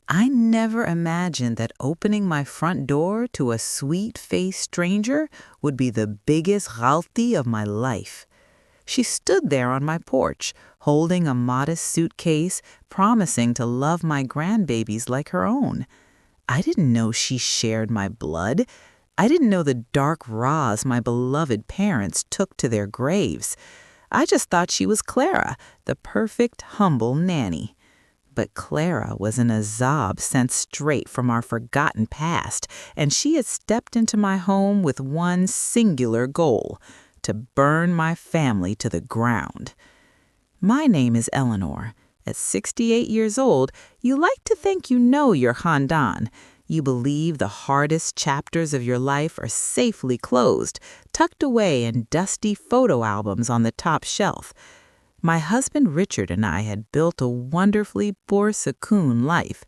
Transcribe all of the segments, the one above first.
I never imagined that opening my front door to a sweet-faced stranger would be the biggest ghalti of my life. She stood there on my porch, holding a modest suitcase, promising to love my grandbabies like her own. I didn't know she shared my blood. I didn't know the dark raws my beloved parents took to their graves. I just thought she was Clara, the perfect, humble nanny. But Clara was an azab sent straight from our forgotten past, and she had stepped into my home with one singular goal: to burn my family to the ground. My name is Eleanor. At 68 years old, you like to think you know your Khandan. You believe the hardest chapters of your life are safely closed, tucked away in dusty photo albums on the top shelf. My husband Richard and I had built a wonderfully boursocoon life.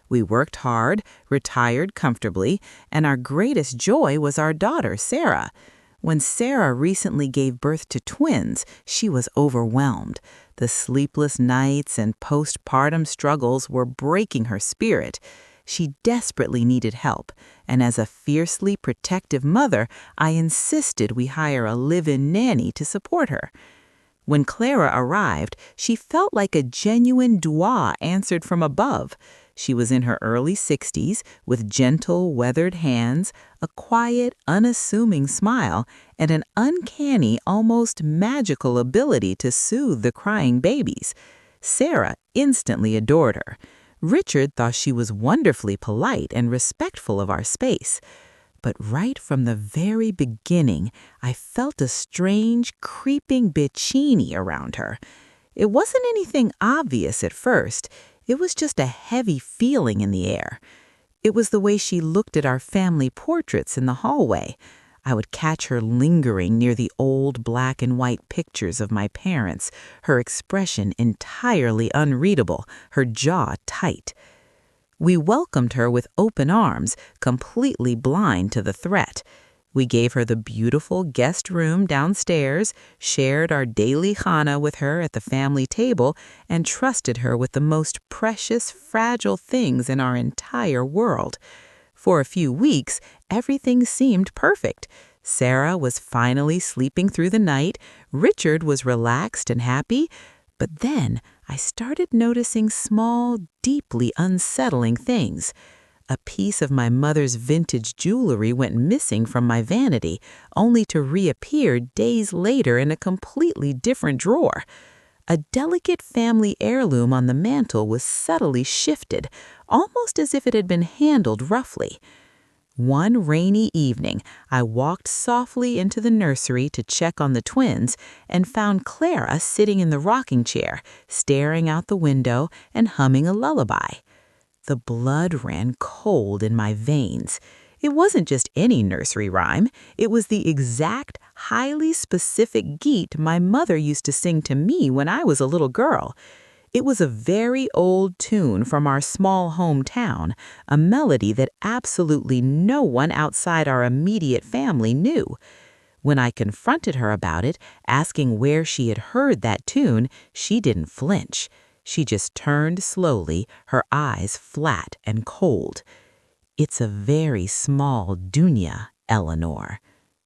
We worked hard, retired comfortably, and our greatest joy was our daughter, Sarah. When Sarah recently gave birth to twins, she was overwhelmed. The sleepless nights and postpartum struggles were breaking her spirit. She desperately needed help, and as a fiercely protective mother, I insisted we hire a live-in nanny to support her. When Clara arrived, she felt like a genuine dua answered from above. She was in her early 60s, with gentle, weathered hands, a quiet, unassuming smile, and an uncanny, almost magical ability to soothe the crying babies. Sarah instantly adored her. Richard thought she was wonderfully polite and respectful of our space. But right from the very beginning, I felt a strange, creeping bitchini around her. It wasn't anything obvious at first. It was just a heavy feeling in the air. It was the way she looked at our family portraits in the hallway. I would catch her lingering near the old black and white pictures of my parents, her expression entirely unreadable, her jaw tight. We welcomed her with open arms, completely blind to the threat. We gave her the beautiful guest room downstairs, shared our daily khana with her at the family table, and trusted her with the most precious, fragile things in our entire world. For a few weeks, everything seemed perfect. Sarah was finally sleeping through the night, Richard was relaxed and happy, but then I started noticing small, deeply unsettling things. A piece of my mother's vintage jewelry went missing from my vanity, only to reappear days later in a completely different drawer. A delicate family heirloom on the mantel was subtly shifted, almost as if it had been handled roughly. One rainy evening, I walked softly into the nursery to check on the twins and found Clara sitting in the rocking chair, staring out the window and humming a lullaby. The blood ran cold in my veins. It wasn't just any nursery rhyme. It was the exact, highly specific geet my mother used to sing to me when I was a little girl. It was a very old tune from our small hometown, a melody that absolutely no one outside our immediate family knew. When I confronted her about it, asking where she had heard that tune, she didn't flinch. She just turned slowly, her eyes flat and cold. "It's a very small dunya, Eleanor,"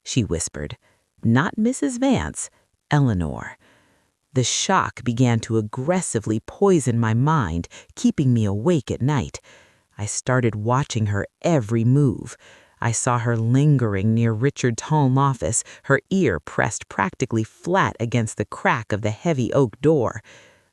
she whispered. "Not Mrs. Vance, Eleanor." The shock began to aggressively poison my mind, keeping me awake at night. I started watching her every move. I saw her lingering near Richard's home office, her ear pressed practically flat against the crack of the heavy oak door.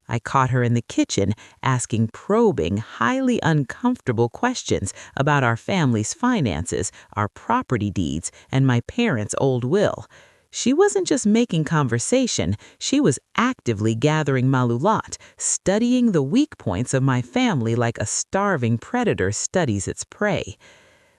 I caught her in the kitchen, asking probing, highly uncomfortable questions about our family's finances, our property deeds, and my parents' old will. She wasn't just making conversation, she was actively gathering malulat, studying the weak points of my family like a starving predator studies its prey.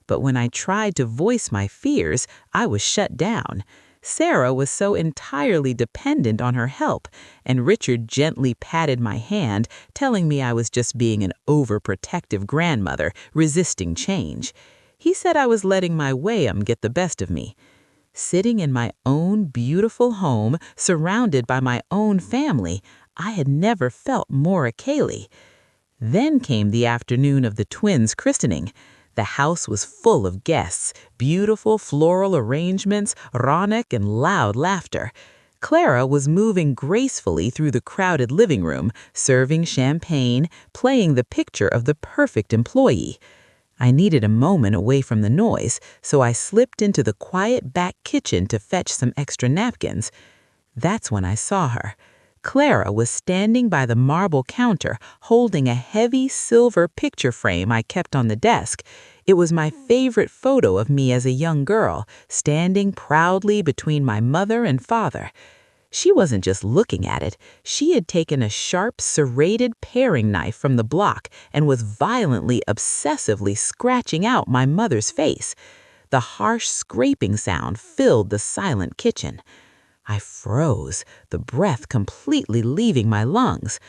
But when I tried to voice my fears, I was shut down. Sarah was so entirely dependent on her help, and Richard gently patted my hand, telling me I was just being an overprotective grandmother, resisting change. He said I was letting my wayam get the best of me. Sitting in my own beautiful home, surrounded by my own family, I had never felt more a Kaylee. Then came the afternoon of the twins' christening. The house was full of guests, beautiful floral arrangements, ronic, and loud laughter. Clara was moving gracefully through the crowded living room, serving champagne, playing the picture of the perfect employee. I needed a moment away from the noise, so I slipped into the quiet back kitchen to fetch some extra napkins. That's when I saw her. Clara was standing by the marble counter, holding a heavy silver picture frame I kept on the desk. It was my favorite photo of me as a young girl, standing proudly between my mother and father. She wasn't just looking at it. She had taken a sharp, serrated paring knife from the block and was violently, obsessively scratching out my mother's face. The harsh scraping sound filled the silent kitchen. I froze, the breath completely leaving my lungs.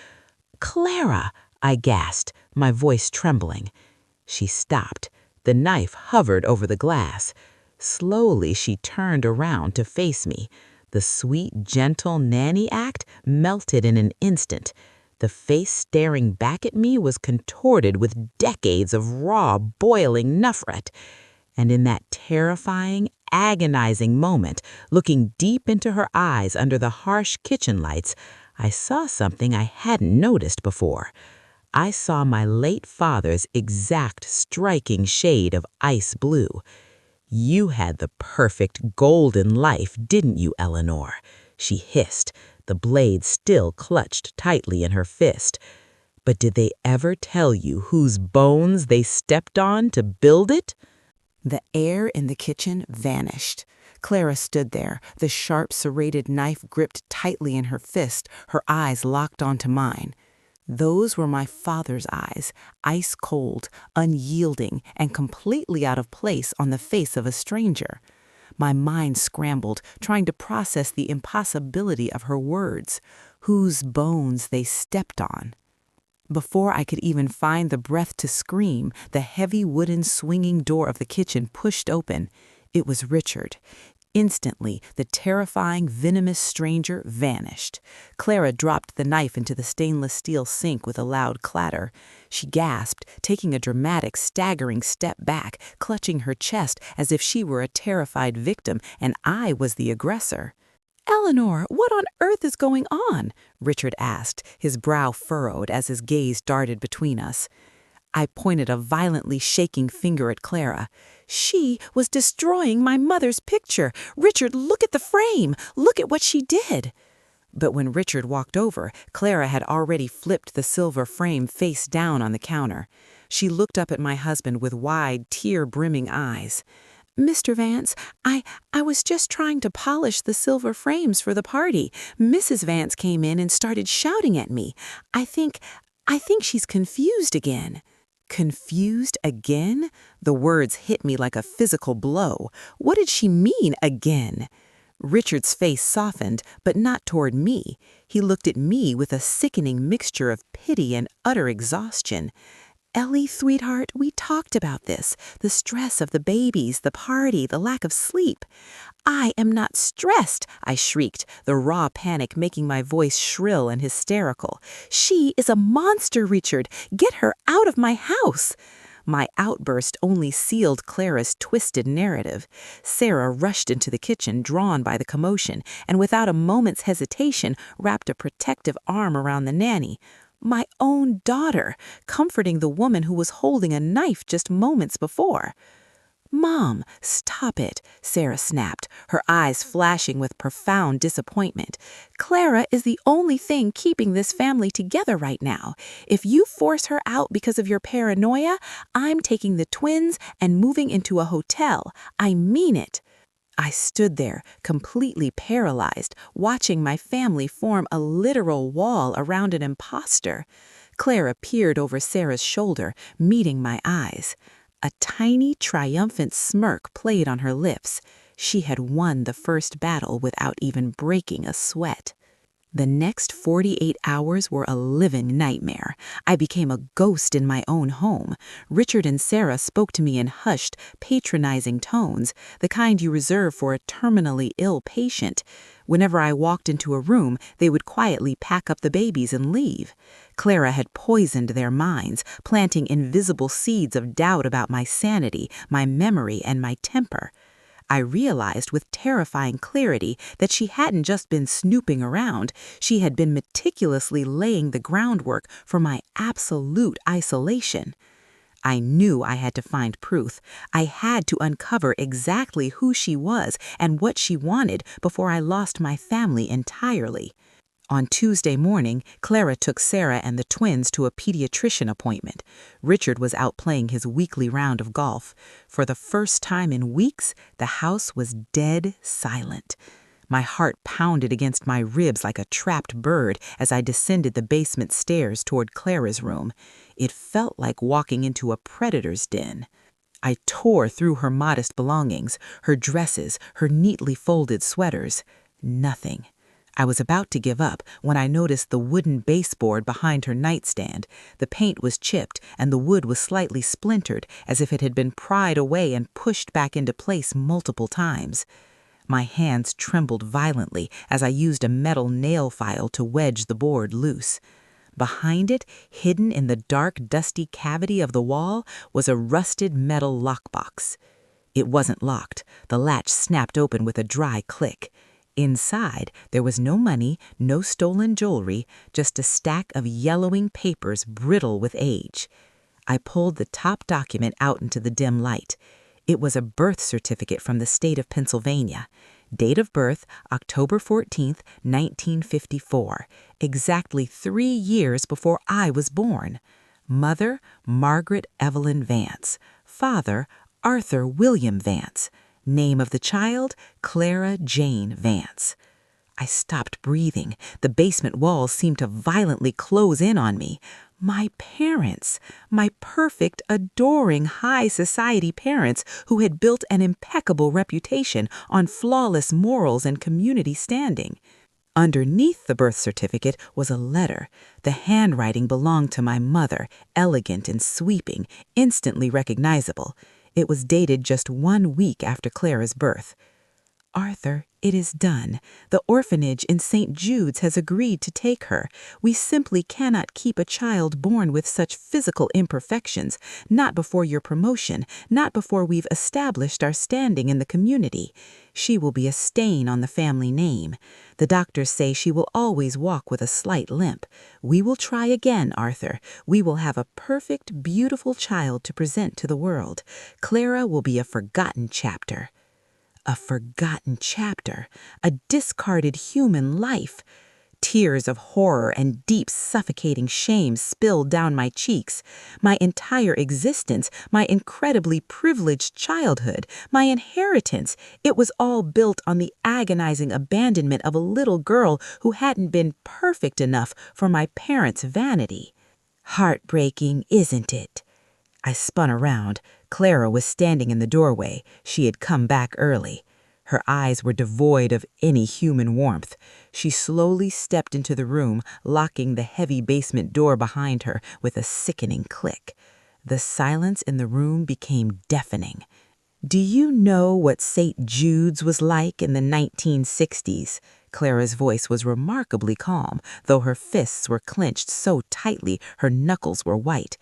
"Clara!" I gasped, my voice trembling. She stopped. The knife hovered over the glass. Slowly, she turned around to face me. The sweet, gentle nanny act melted in an instant. The face staring back at me was contorted with decades of raw, boiling nufret. And in that terrifying, agonizing moment, looking deep into her eyes under the harsh kitchen lights, I saw something I hadn't noticed before. I saw my late father's exact striking shade of ice blue. "You had the perfect golden life, didn't you, Eleanor?" she hissed, the blade still clutched tightly in her fist. "But did they ever tell you whose bones they stepped on to build it?" The air in the kitchen vanished. Clara stood there, the sharp, serrated knife gripped tightly in her fist, her eyes locked onto mine. Those were my father's eyes, ice cold, unyielding, and completely out of place on the face of a stranger. My mind scrambled, trying to process the impossibility of her words, whose bones they stepped on. Before I could even find the breath to scream, the heavy wooden swinging door of the kitchen pushed open. It was Richard. Instantly, the terrifying, venomous stranger vanished. Clara dropped the knife into the stainless steel sink with a loud clatter. She gasped, taking a dramatic, staggering step back, clutching her chest as if she were a terrified victim and I was the aggressor. "Eleanor, what on earth is going on?" Richard asked, his brow furrowed as his gaze darted between us. I pointed a violently shaking finger at Clara. "She was destroying my mother's picture. Richard, look at the frame. Look at what she did." But when Richard walked over, Clara had already flipped the silver frame face down on the counter. She looked up at my husband with wide, tear-brimming eyes. "Mr. Vance, I was just trying to polish the silver frames for the party. Mrs. Vance came in and started shouting at me. I think she's confused again." Confused again? The words hit me like a physical blow. What did she mean, again? Richard's face softened, but not toward me. He looked at me with a sickening mixture of pity and utter exhaustion. "Ellie, sweetheart, we talked about this. The stress of the babies, the party, the lack of sleep." "I am not stressed," I shrieked, the raw panic making my voice shrill and hysterical. "She is a monster, Richard. Get her out of my house." My outburst only sealed Clara's twisted narrative. Sarah rushed into the kitchen, drawn by the commotion, and without a moment's hesitation wrapped a protective arm around the nanny. My own daughter, comforting the woman who was holding a knife just moments before. "Mom, stop it," Sarah snapped, her eyes flashing with profound disappointment. "Clara is the only thing keeping this family together right now. If you force her out because of your paranoia, I'm taking the twins and moving into a hotel. I mean it." I stood there, completely paralyzed, watching my family form a literal wall around an imposter. Clara peered over Sarah's shoulder, meeting my eyes. A tiny, triumphant smirk played on her lips. She had won the first battle without even breaking a sweat. The next 48 hours were a living nightmare. I became a ghost in my own home. Richard and Sarah spoke to me in hushed, patronizing tones, the kind you reserve for a terminally ill patient. Whenever I walked into a room, they would quietly pack up the babies and leave. Clara had poisoned their minds, planting invisible seeds of doubt about my sanity, my memory, and my temper. I realized with terrifying clarity that she hadn't just been snooping around, she had been meticulously laying the groundwork for my absolute isolation. I knew I had to find proof. I had to uncover exactly who she was and what she wanted before I lost my family entirely. On Tuesday morning, Clara took Sarah and the twins to a pediatrician appointment. Richard was out playing his weekly round of golf. For the first time in weeks, the house was dead silent. My heart pounded against my ribs like a trapped bird as I descended the basement stairs toward Clara's room. It felt like walking into a predator's den. I tore through her modest belongings, her dresses, her neatly folded sweaters. Nothing. I was about to give up when I noticed the wooden baseboard behind her nightstand. The paint was chipped and the wood was slightly splintered, as if it had been pried away and pushed back into place multiple times. My hands trembled violently as I used a metal nail file to wedge the board loose. Behind it, hidden in the dark, dusty cavity of the wall, was a rusted metal lockbox. It wasn't locked. The latch snapped open with a dry click. Inside, there was no money, no stolen jewelry, just a stack of yellowing papers brittle with age. I pulled the top document out into the dim light. It was a birth certificate from the state of Pennsylvania. Date of birth, October 14th, 1954, exactly 3 years before I was born. Mother, Margaret Evelyn Vance. Father, Arthur William Vance. Name of the child, Clara Jane Vance. I stopped breathing. The basement walls seemed to violently close in on me. My parents, my perfect, adoring, high society parents who had built an impeccable reputation on flawless morals and community standing. Underneath the birth certificate was a letter. The handwriting belonged to my mother, elegant and sweeping, instantly recognizable. It was dated just 1 week after Clara's birth. Arthur, it is done. The orphanage in St. Jude's has agreed to take her. We simply cannot keep a child born with such physical imperfections, not before your promotion, not before we've established our standing in the community. She will be a stain on the family name. The doctors say she will always walk with a slight limp. We will try again, Arthur. We will have a perfect, beautiful child to present to the world. Clara will be a forgotten chapter. A forgotten chapter, a discarded human life. Tears of horror and deep, suffocating shame spilled down my cheeks. My entire existence, my incredibly privileged childhood, my inheritance, it was all built on the agonizing abandonment of a little girl who hadn't been perfect enough for my parents' vanity. Heartbreaking, isn't it? I spun around. Clara was standing in the doorway. She had come back early. Her eyes were devoid of any human warmth. She slowly stepped into the room, locking the heavy basement door behind her with a sickening click. The silence in the room became deafening. Do you know what St. Jude's was like in the 1960s? Clara's voice was remarkably calm, though her fists were clenched so tightly her knuckles were white.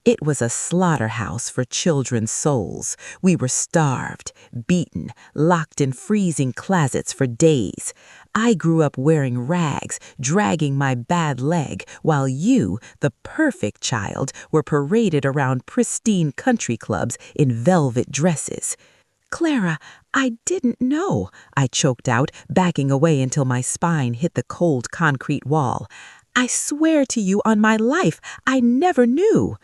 It was a slaughterhouse for children's souls. We were starved, beaten, locked in freezing closets for days. I grew up wearing rags, dragging my bad leg, while you, the perfect child, were paraded around pristine country clubs in velvet dresses. Clara, I didn't know, I choked out, backing away until my spine hit the cold concrete wall. I swear to you on my life, I never knew.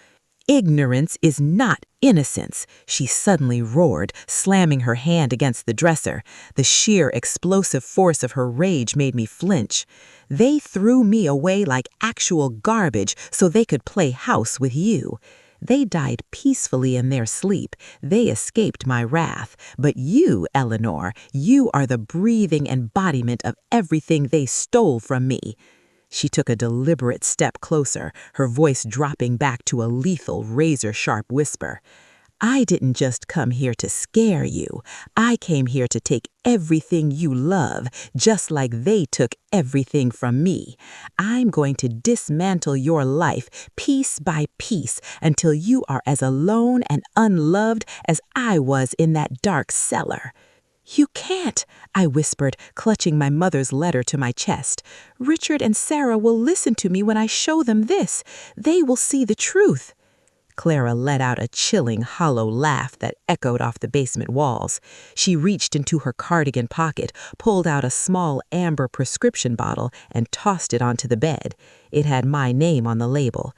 Ignorance is not innocence, she suddenly roared, slamming her hand against the dresser. The sheer explosive force of her rage made me flinch. They threw me away like actual garbage so they could play house with you. They died peacefully in their sleep. They escaped my wrath. But you, Eleanor, you are the breathing embodiment of everything they stole from me. She took a deliberate step closer, her voice dropping back to a lethal, razor-sharp whisper. I didn't just come here to scare you. I came here to take everything you love, just like they took everything from me. I'm going to dismantle your life piece by piece until you are as alone and unloved as I was in that dark cellar." "You can't," I whispered, clutching my mother's letter to my chest. "Richard and Sarah will listen to me when I show them this. They will see the truth." Clara let out a chilling, hollow laugh that echoed off the basement walls. She reached into her cardigan pocket, pulled out a small amber prescription bottle, and tossed it onto the bed. It had my name on the label.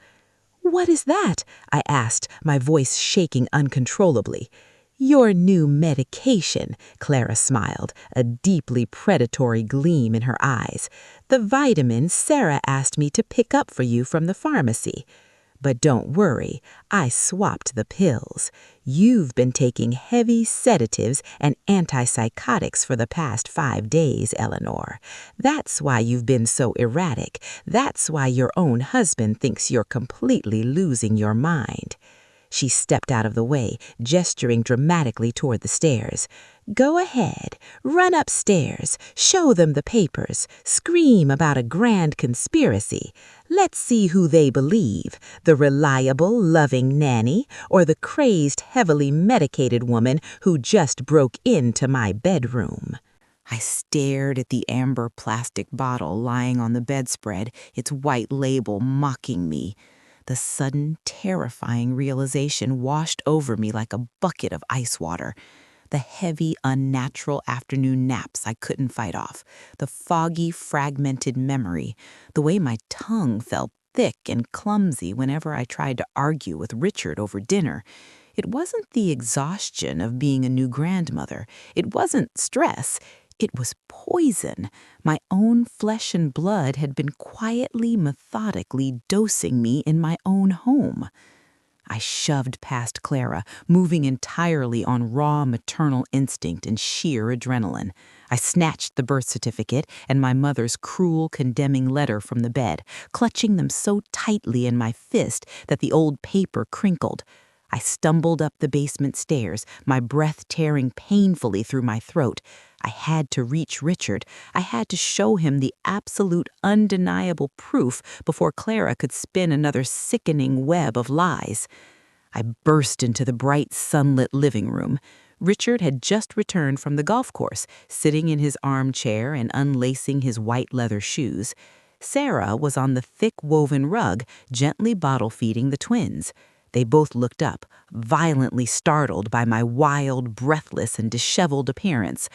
"What is that?" I asked, my voice shaking uncontrollably. "Your new medication," Clara smiled, a deeply predatory gleam in her eyes. "The vitamin Sarah asked me to pick up for you from the pharmacy. But don't worry, I swapped the pills. You've been taking heavy sedatives and antipsychotics for the past 5 days, Eleanor. That's why you've been so erratic. That's why your own husband thinks you're completely losing your mind." She stepped out of the way, gesturing dramatically toward the stairs. "Go ahead, run upstairs, show them the papers, scream about a grand conspiracy. Let's see who they believe, the reliable, loving nanny or the crazed, heavily medicated woman who just broke into my bedroom." I stared at the amber plastic bottle lying on the bedspread, its white label mocking me. The sudden, terrifying realization washed over me like a bucket of ice water. The heavy, unnatural afternoon naps I couldn't fight off, the foggy, fragmented memory, the way my tongue felt thick and clumsy whenever I tried to argue with Richard over dinner. It wasn't the exhaustion of being a new grandmother. It wasn't stress. It was poison. My own flesh and blood had been quietly, methodically dosing me in my own home. I shoved past Clara, moving entirely on raw maternal instinct and sheer adrenaline. I snatched the birth certificate and my mother's cruel, condemning letter from the bed, clutching them so tightly in my fist that the old paper crinkled. I stumbled up the basement stairs, my breath tearing painfully through my throat. I had to reach Richard. I had to show him the absolute, undeniable proof before Clara could spin another sickening web of lies. I burst into the bright, sunlit living room. Richard had just returned from the golf course, sitting in his armchair and unlacing his white leather shoes. Sarah was on the thick woven rug, gently bottle-feeding the twins. They both looked up, violently startled by my wild, breathless, and disheveled appearance.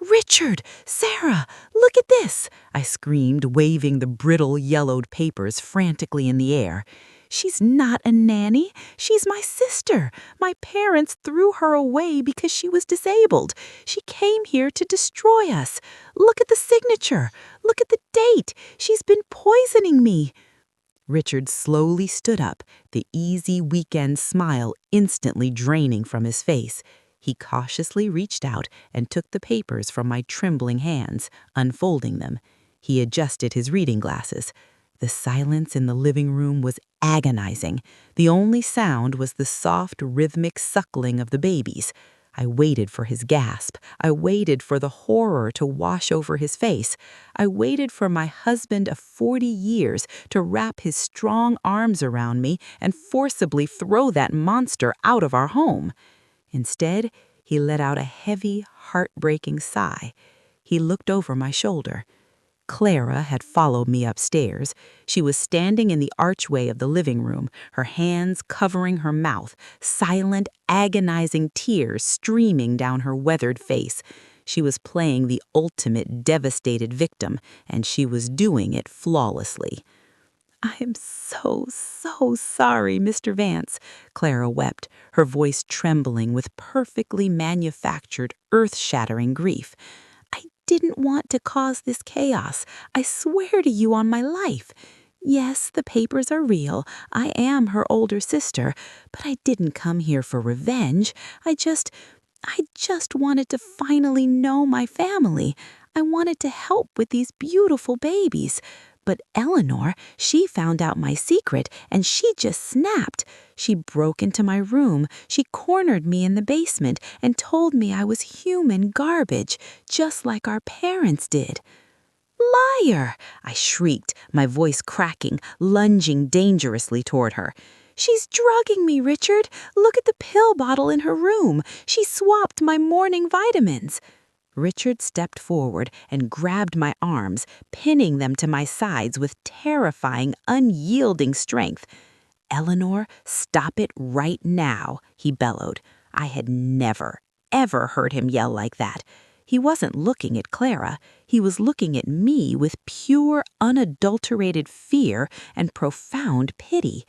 "Richard! Sarah! Look at this!" I screamed, waving the brittle, yellowed papers frantically in the air. "She's not a nanny. She's my sister. My parents threw her away because she was disabled. She came here to destroy us. Look at the signature. Look at the date. She's been poisoning me." Richard slowly stood up, the easy weekend smile instantly draining from his face. He cautiously reached out and took the papers from my trembling hands, unfolding them. He adjusted his reading glasses. The silence in the living room was agonizing. The only sound was the soft, rhythmic suckling of the babies. I waited for his gasp. I waited for the horror to wash over his face. I waited for my husband of 40 years to wrap his strong arms around me and forcibly throw that monster out of our home. Instead, he let out a heavy, heartbreaking sigh. He looked over my shoulder. Clara had followed me upstairs. She was standing in the archway of the living room, her hands covering her mouth, silent, agonizing tears streaming down her weathered face. She was playing the ultimate devastated victim, and she was doing it flawlessly. "I am so sorry, Mr. Vance," Clara wept, her voice trembling with perfectly manufactured, earth-shattering grief. "I didn't want to cause this chaos. I swear to you on my life. Yes, the papers are real. I am her older sister, but I didn't come here for revenge. I just wanted to finally know my family. I wanted to help with these beautiful babies. But Eleanor, she found out my secret and she just snapped. She broke into my room. She cornered me in the basement and told me I was human garbage, just like our parents did. Liar! I shrieked, my voice cracking, lunging dangerously toward her. She's drugging me, Richard. Look at the pill bottle in her room. She swapped my morning vitamins. Richard stepped forward and grabbed my arms, pinning them to my sides with terrifying, unyielding strength. Eleanor, stop it right now, he bellowed. I had never, ever heard him yell like that. He wasn't looking at Clara. He was looking at me with pure, unadulterated fear and profound pity.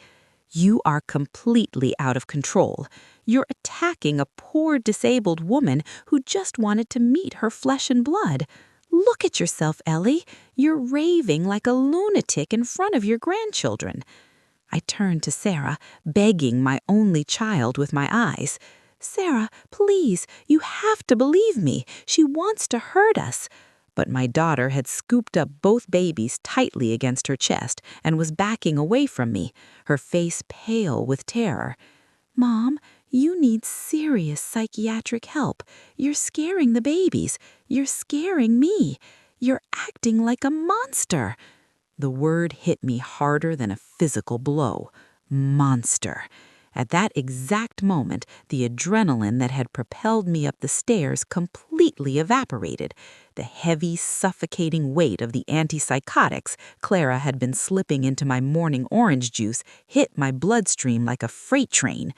You are completely out of control. You're attacking a poor disabled woman who just wanted to meet her flesh and blood. Look at yourself, Ellie. You're raving like a lunatic in front of your grandchildren. I turned to Sarah, begging my only child with my eyes. Sarah, please, you have to believe me. She wants to hurt us. But my daughter had scooped up both babies tightly against her chest and was backing away from me, her face pale with terror. Mom, you need serious psychiatric help. You're scaring the babies. You're scaring me. You're acting like a monster. The word hit me harder than a physical blow. Monster. At that exact moment, the adrenaline that had propelled me up the stairs completely evaporated. The heavy, suffocating weight of the antipsychotics Clara had been slipping into my morning orange juice hit my bloodstream like a freight train.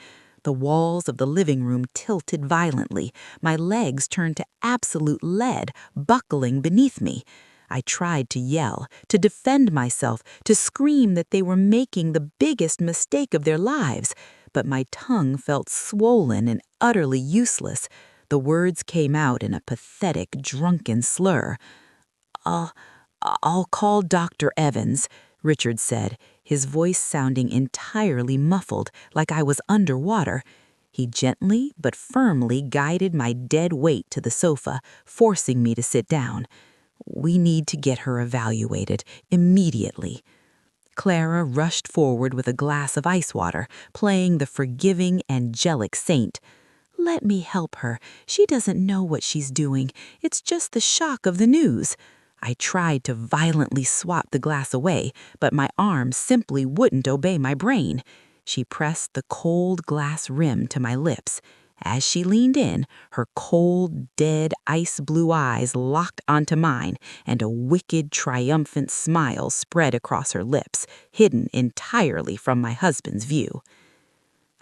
The walls of the living room tilted violently. My legs turned to absolute lead, buckling beneath me. I tried to yell, to defend myself, to scream that they were making the biggest mistake of their lives, but my tongue felt swollen and utterly useless. The words came out in a pathetic, drunken slur. I'll call Dr. Evans, Richard said, his voice sounding entirely muffled, like I was underwater. He gently but firmly guided my dead weight to the sofa, forcing me to sit down. We need to get her evaluated immediately. Clara rushed forward with a glass of ice water, playing the forgiving, angelic saint. Let me help her. She doesn't know what she's doing. It's just the shock of the news. I tried to violently swat the glass away, but my arm simply wouldn't obey my brain. She pressed the cold glass rim to my lips. As she leaned in, her cold, dead, ice-blue eyes locked onto mine, and a wicked, triumphant smile spread across her lips, hidden entirely from my husband's view.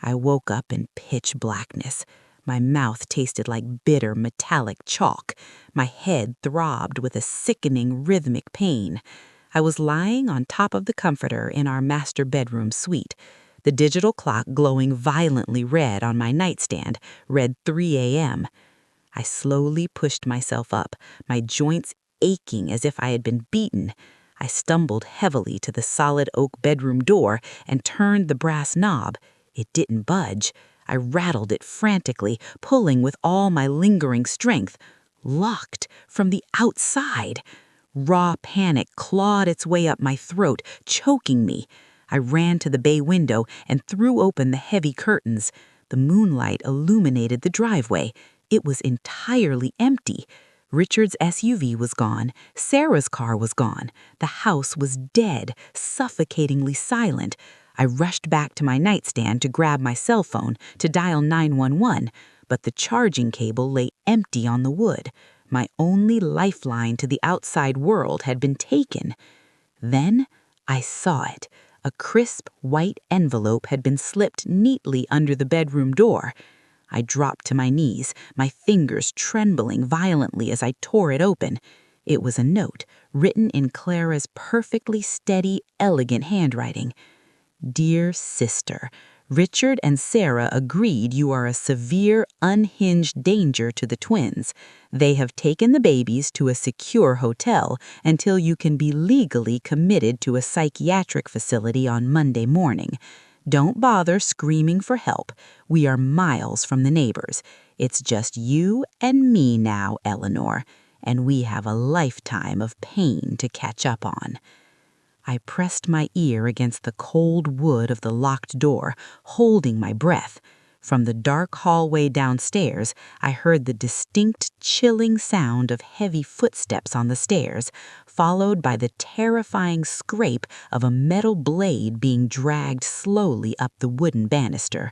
I woke up in pitch blackness. My mouth tasted like bitter, metallic chalk. My head throbbed with a sickening, rhythmic pain. I was lying on top of the comforter in our master bedroom suite. The digital clock glowing violently red on my nightstand read 3 a.m. I slowly pushed myself up, my joints aching as if I had been beaten. I stumbled heavily to the solid oak bedroom door and turned the brass knob. It didn't budge. I rattled it frantically, pulling with all my lingering strength. Locked from the outside. Raw panic clawed its way up my throat, choking me. I ran to the bay window and threw open the heavy curtains. The moonlight illuminated the driveway. It was entirely empty. Richard's SUV was gone. Sarah's car was gone. The house was dead, suffocatingly silent. I rushed back to my nightstand to grab my cell phone to dial 911, but the charging cable lay empty on the wood. My only lifeline to the outside world had been taken. Then I saw it. A crisp white envelope had been slipped neatly under the bedroom door. I dropped to my knees, my fingers trembling violently as I tore it open. It was a note, written in Clara's perfectly steady, elegant handwriting. Dear sister, Richard and Sarah agreed you are a severe, unhinged danger to the twins. They have taken the babies to a secure hotel until you can be legally committed to a psychiatric facility on Monday morning. Don't bother screaming for help. We are miles from the neighbors. It's just you and me now, Eleanor, and we have a lifetime of pain to catch up on. I pressed my ear against the cold wood of the locked door, holding my breath. From the dark hallway downstairs, I heard the distinct, chilling sound of heavy footsteps on the stairs, followed by the terrifying scrape of a metal blade being dragged slowly up the wooden banister.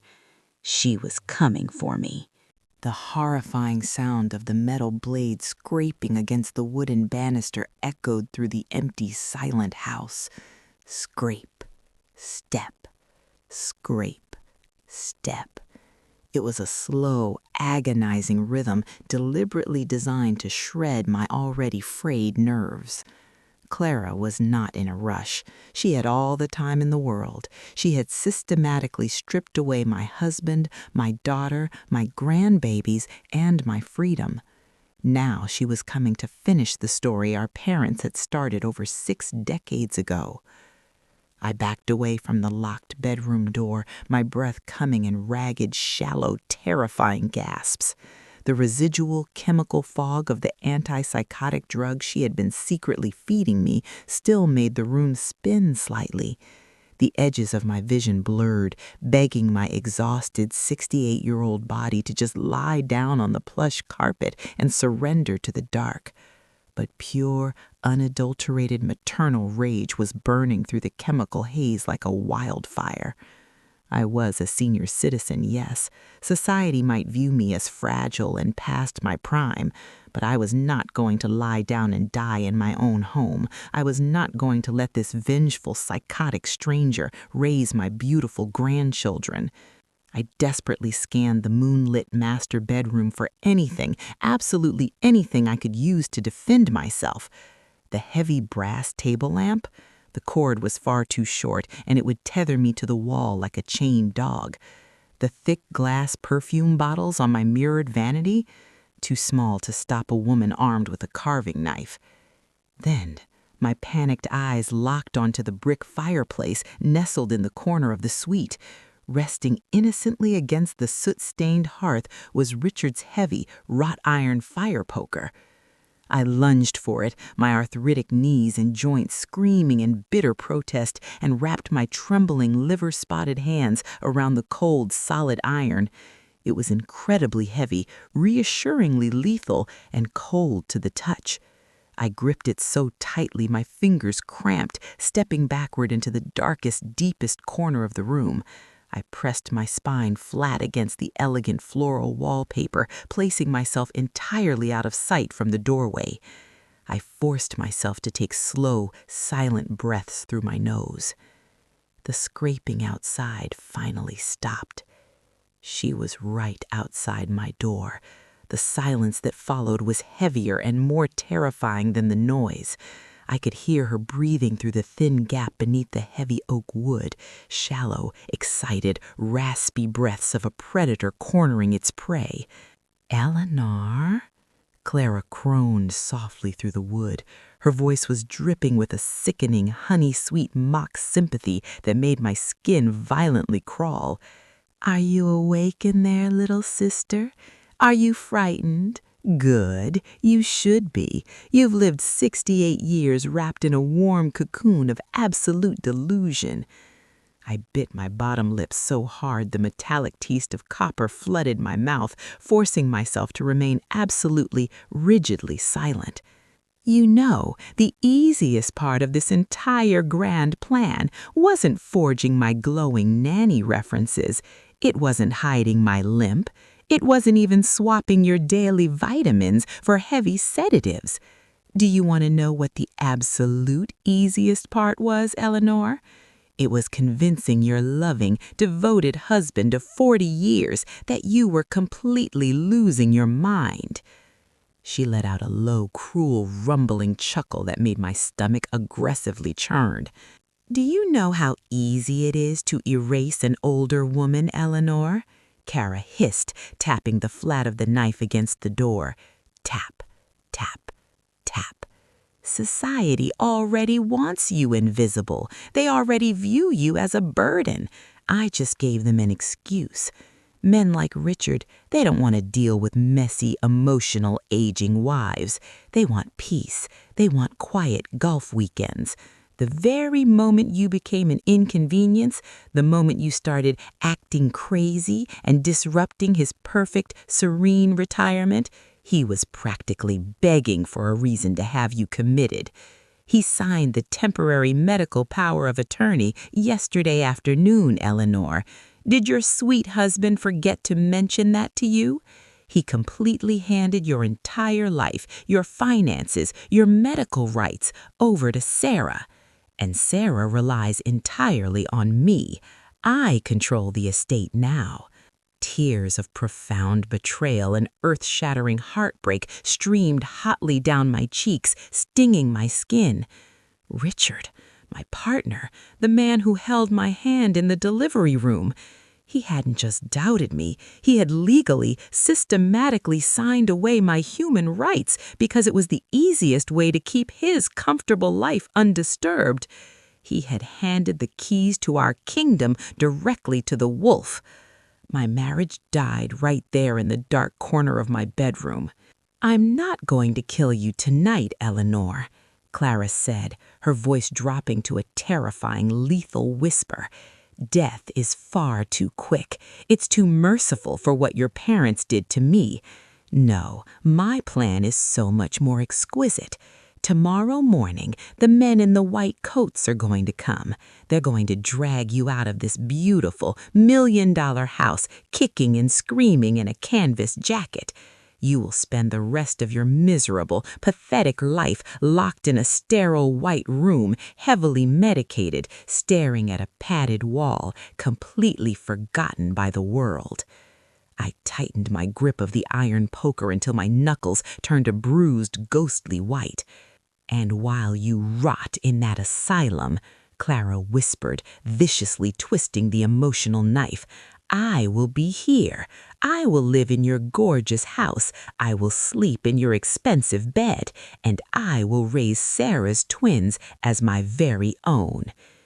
She was coming for me. The horrifying sound of the metal blade scraping against the wooden banister echoed through the empty, silent house. Scrape, step, scrape, step. It was a slow, agonizing rhythm deliberately designed to shred my already frayed nerves. Clara was not in a rush. She had all the time in the world. She had systematically stripped away my husband, my daughter, my grandbabies, and my freedom. Now she was coming to finish the story our parents had started over 6 decades ago. I backed away from the locked bedroom door, my breath coming in ragged, shallow, terrifying gasps. The residual chemical fog of the antipsychotic drug she had been secretly feeding me still made the room spin slightly. The edges of my vision blurred, begging my exhausted 68-year-old body to just lie down on the plush carpet and surrender to the dark. But pure, unadulterated maternal rage was burning through the chemical haze like a wildfire. I was a senior citizen, yes. Society might view me as fragile and past my prime, but I was not going to lie down and die in my own home. I was not going to let this vengeful, psychotic stranger raise my beautiful grandchildren. I desperately scanned the moonlit master bedroom for anything, absolutely anything I could use to defend myself. The heavy brass table lamp? The cord was far too short, and it would tether me to the wall like a chained dog. The thick glass perfume bottles on my mirrored vanity? Too small to stop a woman armed with a carving knife. Then, my panicked eyes locked onto the brick fireplace nestled in the corner of the suite. Resting innocently against the soot-stained hearth was Richard's heavy, wrought-iron fire poker. I lunged for it, my arthritic knees and joints screaming in bitter protest, and wrapped my trembling, liver-spotted hands around the cold, solid iron. It was incredibly heavy, reassuringly lethal, and cold to the touch. I gripped it so tightly my fingers cramped, stepping backward into the darkest, deepest corner of the room. I pressed my spine flat against the elegant floral wallpaper, placing myself entirely out of sight from the doorway. I forced myself to take slow, silent breaths through my nose. The scraping outside finally stopped. She was right outside my door. The silence that followed was heavier and more terrifying than the noise. I could hear her breathing through the thin gap beneath the heavy oak wood, shallow, excited, raspy breaths of a predator cornering its prey. "Eleanor?" Clara groaned softly through the wood. Her voice was dripping with a sickening, honey-sweet mock sympathy that made my skin violently crawl. "Are you awake in there, little sister? Are you frightened? Good. You should be. You've lived 68 years wrapped in a warm cocoon of absolute delusion." I bit my bottom lip so hard the metallic taste of copper flooded my mouth, forcing myself to remain absolutely, rigidly silent. "You know, the easiest part of this entire grand plan wasn't forging my glowing nanny references. It wasn't hiding my limp. It wasn't even swapping your daily vitamins for heavy sedatives. Do you want to know what the absolute easiest part was, Eleanor? It was convincing your loving, devoted husband of 40 years that you were completely losing your mind." She let out a low, cruel, rumbling chuckle that made my stomach aggressively churn. "Do you know how easy it is to erase an older woman, Eleanor?" Kara hissed, tapping the flat of the knife against the door. Tap, tap, tap. "Society already wants you invisible. They already view you as a burden. I just gave them an excuse. Men like Richard, they don't want to deal with messy, emotional, aging wives. They want peace. They want quiet golf weekends. The very moment you became an inconvenience, the moment you started acting crazy and disrupting his perfect, serene retirement, he was practically begging for a reason to have you committed. He signed the temporary medical power of attorney yesterday afternoon, Eleanor. Did your sweet husband forget to mention that to you? He completely handed your entire life, your finances, your medical rights over to Sarah. And Sarah relies entirely on me. I control the estate now. Tears of profound betrayal and earth-shattering heartbreak streamed hotly down my cheeks, stinging my skin. Richard, my partner, the man who held my hand in the delivery room. He hadn't just doubted me. He had legally, systematically signed away my human rights because it was the easiest way to keep his comfortable life undisturbed. He had handed the keys to our kingdom directly to the wolf. My marriage died right there in the dark corner of my bedroom. "I'm not going to kill you tonight, Eleanor," Clara said, her voice dropping to a terrifying, lethal whisper. "Death is far too quick. It's too merciful for what your parents did to me. No, my plan is so much more exquisite. Tomorrow morning, the men in the white coats are going to come. They're going to drag you out of this beautiful $1,000,000 house, kicking and screaming in a canvas jacket. You will spend the rest of your miserable, pathetic life locked in a sterile white room, heavily medicated, staring at a padded wall, completely forgotten by the world." I tightened my grip of the iron poker until my knuckles turned a bruised, ghostly white. "And while you rot in that asylum," Clara whispered, viciously twisting the emotional knife, "I will be here. I will live in your gorgeous house. I will sleep in your expensive bed. And I will raise Sarah's twins as my very own.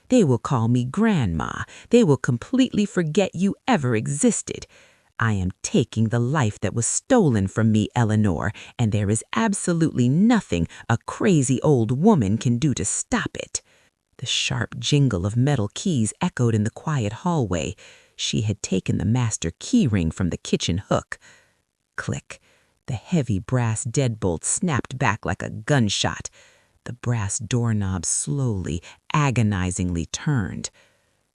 They will call me Grandma. They will completely forget you ever existed. I am taking the life that was stolen from me, Eleanor, and there is absolutely nothing a crazy old woman can do to stop it." The sharp jingle of metal keys echoed in the quiet hallway. She had taken the master key ring from the kitchen hook. Click. The heavy brass deadbolt snapped back like a gunshot. The brass doorknob slowly, agonizingly turned.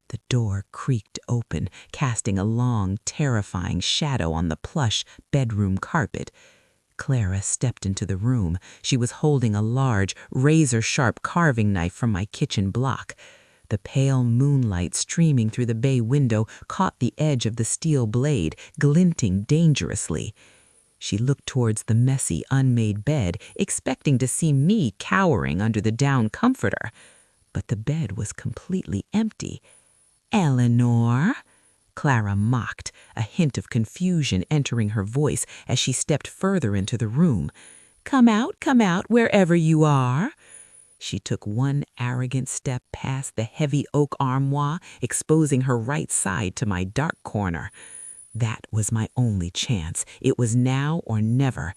The door creaked open, casting a long, terrifying shadow on the plush bedroom carpet. Clara stepped into the room. She was holding a large, razor-sharp carving knife from my kitchen block. The pale moonlight streaming through the bay window caught the edge of the steel blade, glinting dangerously. She looked towards the messy, unmade bed, expecting to see me cowering under the down comforter. But the bed was completely empty. "Eleanor?" Clara mocked, a hint of confusion entering her voice as she stepped further into the room. Come out, wherever you are." She took one arrogant step past the heavy oak armoire, exposing her right side to my dark corner. That was my only chance. It was now or never.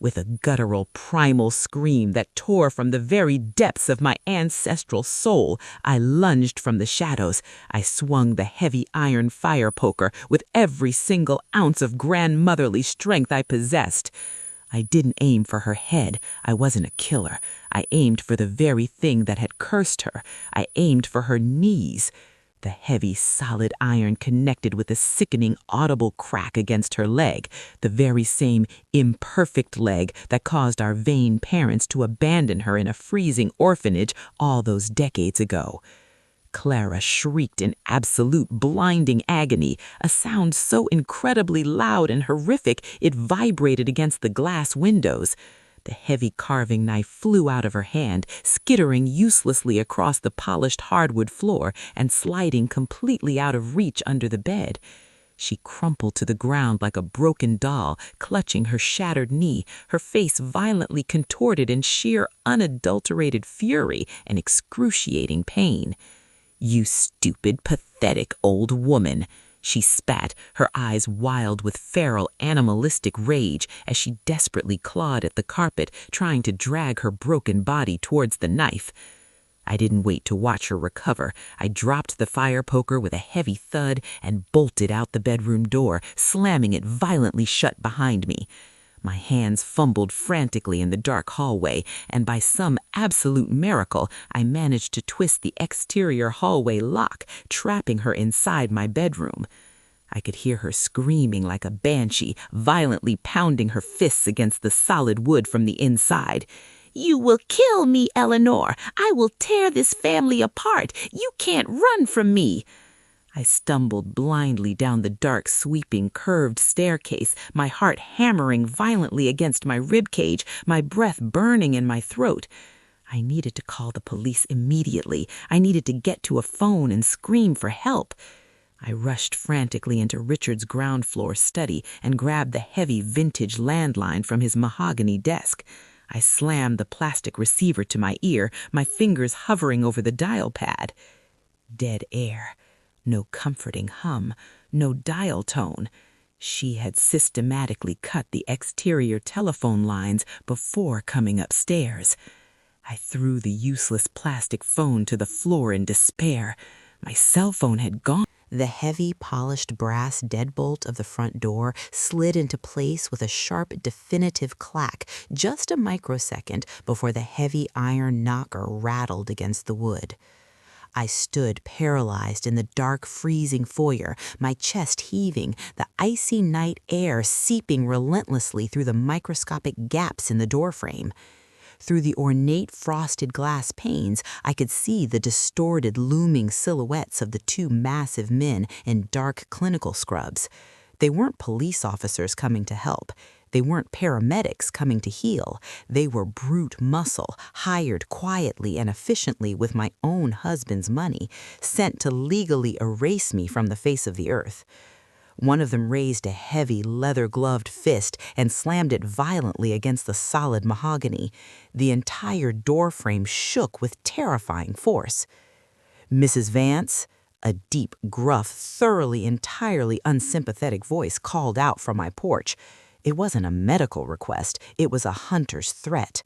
With a guttural, primal scream that tore from the very depths of my ancestral soul, I lunged from the shadows. I swung the heavy iron fire poker with every single ounce of grandmotherly strength I possessed. I didn't aim for her head. I wasn't a killer. I aimed for the very thing that had cursed her. I aimed for her knees. The heavy, solid iron connected with a sickening, audible crack against her leg, the very same imperfect leg that caused our vain parents to abandon her in a freezing orphanage all those decades ago. Clara shrieked in absolute blinding agony, a sound so incredibly loud and horrific it vibrated against the glass windows. The heavy carving knife flew out of her hand, skittering uselessly across the polished hardwood floor and sliding completely out of reach under the bed. She crumpled to the ground like a broken doll, clutching her shattered knee, her face violently contorted in sheer unadulterated fury and excruciating pain. "You stupid, pathetic old woman," she spat, her eyes wild with feral, animalistic rage as she desperately clawed at the carpet, trying to drag her broken body towards the knife. I didn't wait to watch her recover. I dropped the fire poker with a heavy thud and bolted out the bedroom door, slamming it violently shut behind me. My hands fumbled frantically in the dark hallway, and by some absolute miracle, I managed to twist the exterior hallway lock, trapping her inside my bedroom. I could hear her screaming like a banshee, violently pounding her fists against the solid wood from the inside. "You will kill me, Eleanor. I will tear this family apart. You can't run from me." I stumbled blindly down the dark, sweeping, curved staircase, my heart hammering violently against my ribcage, my breath burning in my throat. I needed to call the police immediately. I needed to get to a phone and scream for help. I rushed frantically into Richard's ground floor study and grabbed the heavy vintage landline from his mahogany desk. I slammed the plastic receiver to my ear, my fingers hovering over the dial pad. Dead air. No comforting hum, no dial tone. She had systematically cut the exterior telephone lines before coming upstairs. I threw the useless plastic phone to the floor in despair. My cell phone had gone. The heavy, polished brass deadbolt of the front door slid into place with a sharp, definitive clack just a microsecond before the heavy iron knocker rattled against the wood. I stood paralyzed in the dark, freezing foyer, my chest heaving, the icy night air seeping relentlessly through the microscopic gaps in the doorframe. Through the ornate frosted glass panes, I could see the distorted, looming silhouettes of the two massive men in dark clinical scrubs. They weren't police officers coming to help. They weren't paramedics coming to heal. They were brute muscle, hired quietly and efficiently with my own husband's money, sent to legally erase me from the face of the earth. One of them raised a heavy, leather-gloved fist and slammed it violently against the solid mahogany. The entire doorframe shook with terrifying force. "Mrs. Vance?" A deep, gruff, thoroughly, entirely unsympathetic voice called out from my porch. It wasn't a medical request, it was a hunter's threat.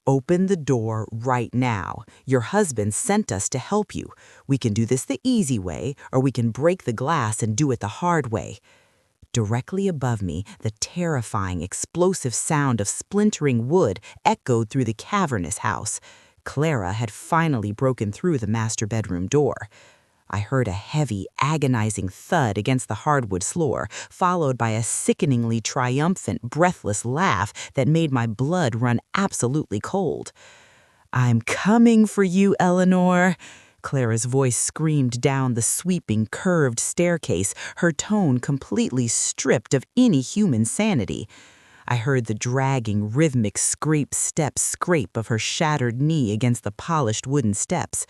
"Open the door right now. Your husband sent us to help you. We can do this the easy way, or we can break the glass and do it the hard way." Directly above me, the terrifying, explosive sound of splintering wood echoed through the cavernous house. Clara had finally broken through the master bedroom door. I heard a heavy, agonizing thud against the hardwood floor, followed by a sickeningly triumphant, breathless laugh that made my blood run absolutely cold. "I'm coming for you, Eleanor," Clara's voice screamed down the sweeping, curved staircase, her tone completely stripped of any human sanity. I heard the dragging, rhythmic scrape of her shattered knee against the polished wooden steps.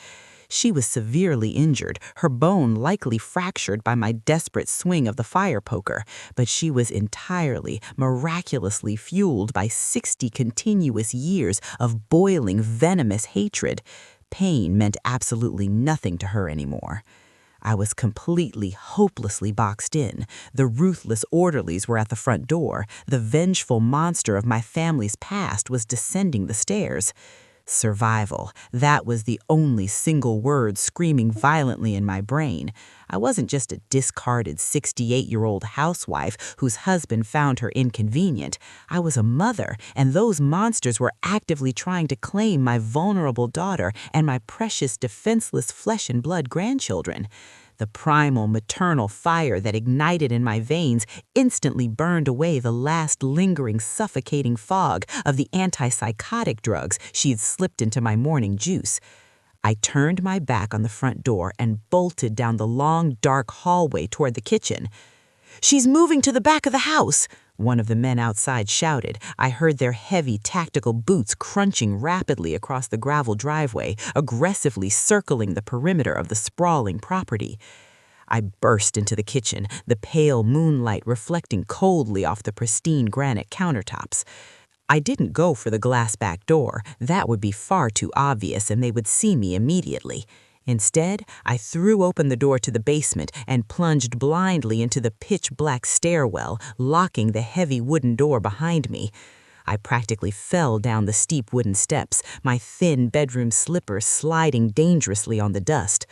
She was severely injured, her bone likely fractured by my desperate swing of the fire poker, but she was entirely, miraculously fueled by 60 continuous years of boiling, venomous hatred. Pain meant absolutely nothing to her anymore. I was completely, hopelessly boxed in. The ruthless orderlies were at the front door. The vengeful monster of my family's past was descending the stairs. Survival. That was the only single word screaming violently in my brain. I wasn't just a discarded 68-year-old housewife whose husband found her inconvenient. I was a mother, and those monsters were actively trying to claim my vulnerable daughter and my precious, defenseless flesh and blood grandchildren. The primal maternal fire that ignited in my veins instantly burned away the last lingering, suffocating fog of the antipsychotic drugs she'd slipped into my morning juice. I turned my back on the front door and bolted down the long, dark hallway toward the kitchen. "She's moving to the back of the house," one of the men outside shouted. I heard their heavy, tactical boots crunching rapidly across the gravel driveway, aggressively circling the perimeter of the sprawling property. I burst into the kitchen, the pale moonlight reflecting coldly off the pristine granite countertops. I didn't go for the glass back door. That would be far too obvious and they would see me immediately. Instead, I threw open the door to the basement and plunged blindly into the pitch-black stairwell, locking the heavy wooden door behind me. I practically fell down the steep wooden steps, my thin bedroom slippers sliding dangerously on the dust.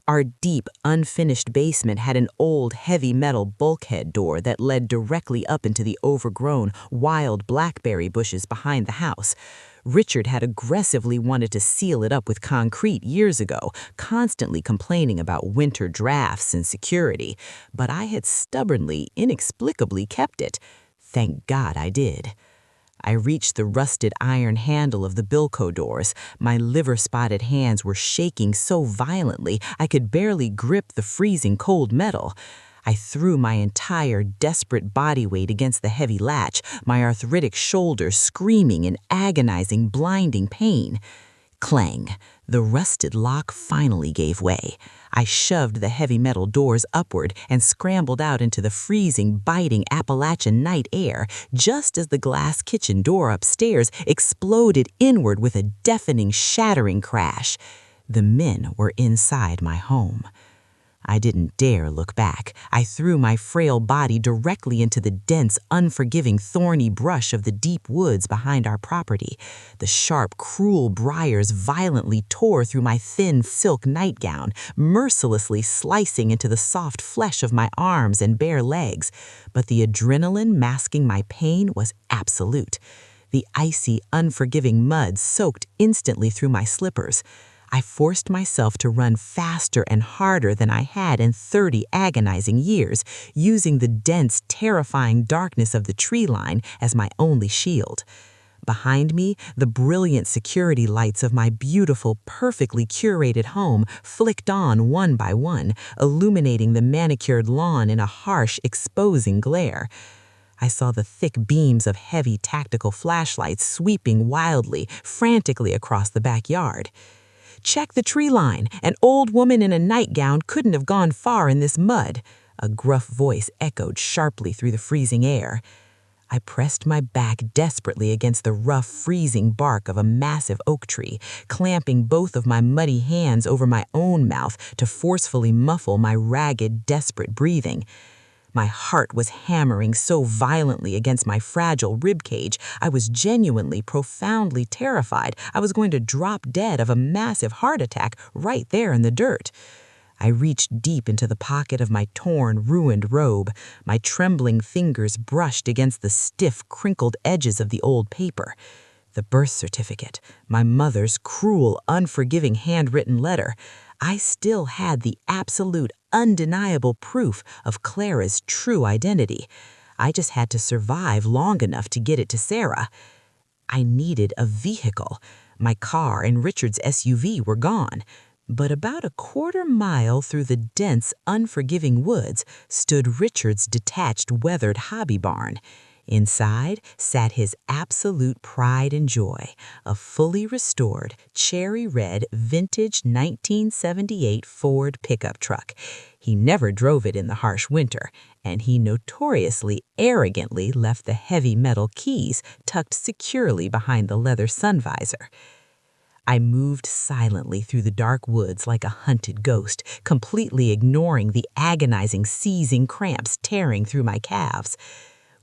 Our deep, unfinished basement had an old, heavy metal bulkhead door that led directly up into the overgrown, wild blackberry bushes behind the house. Richard had aggressively wanted to seal it up with concrete years ago, constantly complaining about winter drafts and security, but I had stubbornly, inexplicably kept it. Thank God I did. I reached the rusted iron handle of the Bilko doors. My liver-spotted hands were shaking so violently I could barely grip the freezing cold metal. I threw my entire desperate body weight against the heavy latch, my arthritic shoulders screaming in agonizing, blinding pain. Clang! The rusted lock finally gave way. I shoved the heavy metal doors upward and scrambled out into the freezing, biting Appalachian night air just as the glass kitchen door upstairs exploded inward with a deafening, shattering crash. The men were inside my home. I didn't dare look back. I threw my frail body directly into the dense, unforgiving, thorny brush of the deep woods behind our property. The sharp, cruel briars violently tore through my thin silk nightgown, mercilessly slicing into the soft flesh of my arms and bare legs. But the adrenaline masking my pain was absolute. The icy, unforgiving mud soaked instantly through my slippers. I forced myself to run faster and harder than I had in 30 agonizing years, using the dense, terrifying darkness of the tree line as my only shield. Behind me, the brilliant security lights of my beautiful, perfectly curated home flicked on one by one, illuminating the manicured lawn in a harsh, exposing glare. I saw the thick beams of heavy tactical flashlights sweeping wildly, frantically across the backyard. "Check the tree line. An old woman in a nightgown couldn't have gone far in this mud," a gruff voice echoed sharply through the freezing air. I pressed my back desperately against the rough, freezing bark of a massive oak tree, clamping both of my muddy hands over my own mouth to forcefully muffle my ragged, desperate breathing. My heart was hammering so violently against my fragile ribcage, I was genuinely, profoundly terrified I was going to drop dead of a massive heart attack right there in the dirt. I reached deep into the pocket of my torn, ruined robe. My trembling fingers brushed against the stiff, crinkled edges of the old paper. The birth certificate, my mother's cruel, unforgiving handwritten letter. I still had the absolute, undeniable proof of Clara's true identity. I just had to survive long enough to get it to Sarah. I needed a vehicle. My car and Richard's SUV were gone. But about a quarter-mile through the dense, unforgiving woods stood Richard's detached, weathered hobby barn. Inside sat his absolute pride and joy, a fully restored, cherry-red, vintage 1978 Ford pickup truck. He never drove it in the harsh winter, and he notoriously, arrogantly left the heavy metal keys tucked securely behind the leather sun visor. I moved silently through the dark woods like a hunted ghost, completely ignoring the agonizing, seizing cramps tearing through my calves.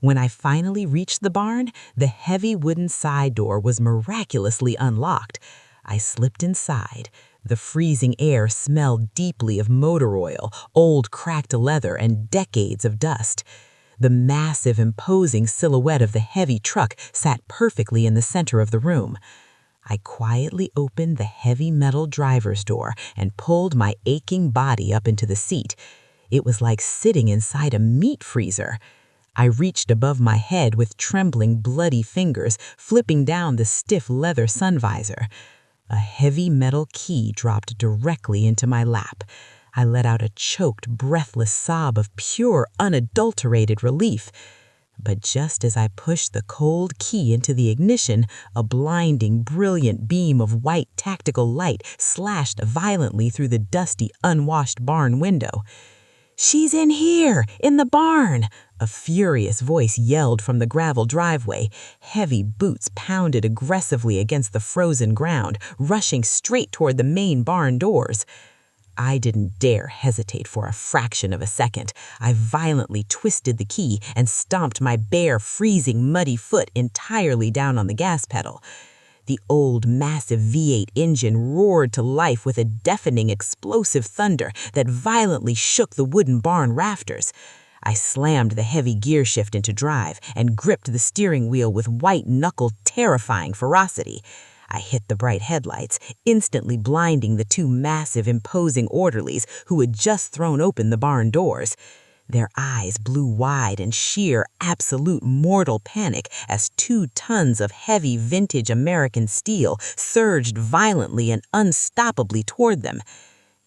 When I finally reached the barn, the heavy wooden side door was miraculously unlocked. I slipped inside. The freezing air smelled deeply of motor oil, old cracked leather, and decades of dust. The massive, imposing silhouette of the heavy truck sat perfectly in the center of the room. I quietly opened the heavy metal driver's door and pulled my aching body up into the seat. It was like sitting inside a meat freezer. I reached above my head with trembling, bloody fingers, flipping down the stiff leather sun visor. A heavy metal key dropped directly into my lap. I let out a choked, breathless sob of pure, unadulterated relief. But just as I pushed the cold key into the ignition, a blinding, brilliant beam of white tactical light slashed violently through the dusty, unwashed barn window. "She's in here, in the barn!" A furious voice yelled from the gravel driveway. Heavy boots pounded aggressively against the frozen ground, rushing straight toward the main barn doors. I didn't dare hesitate for a fraction of a second. I violently twisted the key and stomped my bare, freezing, muddy foot entirely down on the gas pedal. The old, massive V8 engine roared to life with a deafening, explosive thunder that violently shook the wooden barn rafters. I slammed the heavy gear shift into drive and gripped the steering wheel with white-knuckled, terrifying ferocity. I hit the bright headlights, instantly blinding the two massive, imposing orderlies who had just thrown open the barn doors. Their eyes blew wide in sheer, absolute mortal panic as 2 tons of heavy vintage American steel surged violently and unstoppably toward them.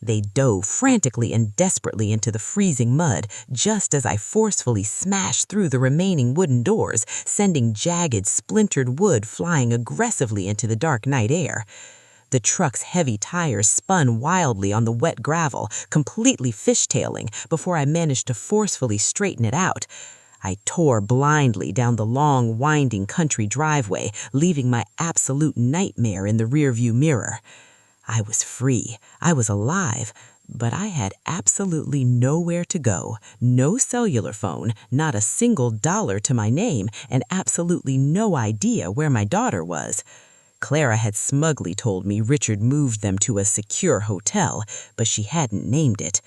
They dove frantically and desperately into the freezing mud just as I forcefully smashed through the remaining wooden doors, sending jagged, splintered wood flying aggressively into the dark night air. The truck's heavy tires spun wildly on the wet gravel, completely fishtailing before I managed to forcefully straighten it out. I tore blindly down the long, winding country driveway, leaving my absolute nightmare in the rearview mirror. I was free, I was alive, but I had absolutely nowhere to go, no cellular phone, not a single dollar to my name, and absolutely no idea where my daughter was. Clara had smugly told me Richard moved them to a secure hotel, but she hadn't named it.